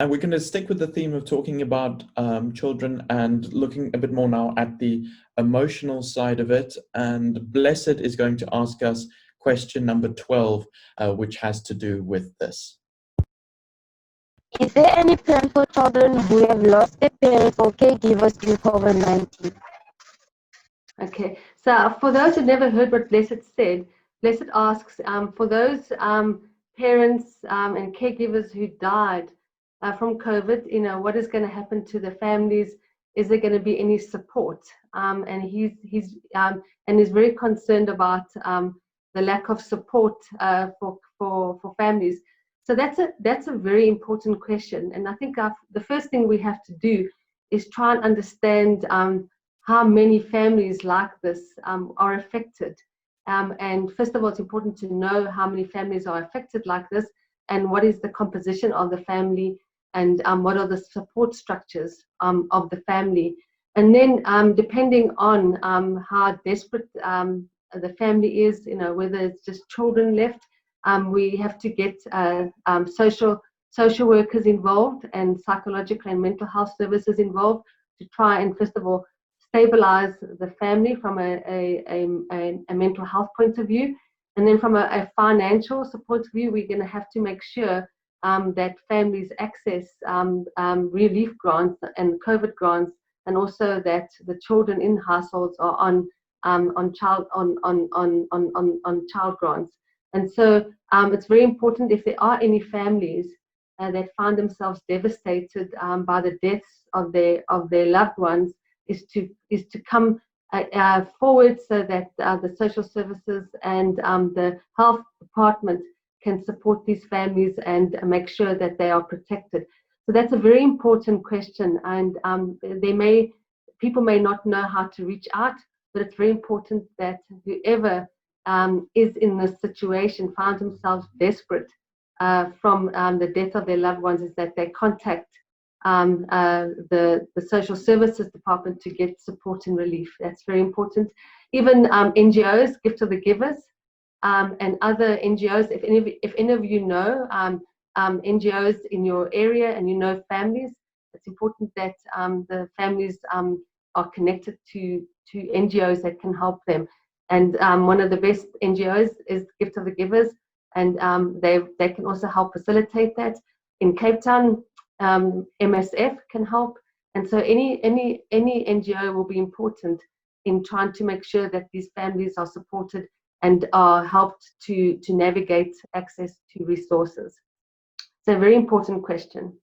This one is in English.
And we're going to stick with the theme of talking about children and looking a bit more now at the emotional side of it. And Blessed is going to ask us question number 12, which has to do with this. Is there any plan for children who have lost their parents or caregivers due to COVID-19? Okay, so for those who never heard what Blessed said, Blessed asks for those parents and caregivers who died from COVID, you know, what is going to happen to the families? Is there going to be any support? And he's very concerned about the lack of support for families. So that's a very important question. And I think the first thing we have to do is try and understand how many families like this are affected. And first of all, it's important to know how many families are affected like this and what is the composition of the family and what are the support structures of the family. And then depending on how desperate the family is, you know, whether it's just children left, we have to get social workers involved and psychological and mental health services involved to try and first of all stabilize the family from a mental health point of view. And then from a financial support view, we're going to have to make sure that families access relief grants and COVID grants, and also that the children in households are on child grants. And so it's very important, if there are any families that find themselves devastated by the deaths of their loved ones, is to come forward so that the social services and the health department can support these families and make sure that they are protected. So that's a very important question, and people may not know how to reach out, but it's very important that whoever is in this situation, finds themselves desperate from the death of their loved ones, is that they contact the social services department to get support and relief. That's very important. Even NGOs, Gift of the Givers, and other NGOs, if any of you know NGOs in your area and you know families, it's important that the families are connected to NGOs that can help them. And one of the best NGOs is Gift of the Givers, and they can also help facilitate that. In Cape Town, MSF can help, and so any NGO will be important in trying to make sure that these families are supported and are helped to navigate access to resources. It's a very important question.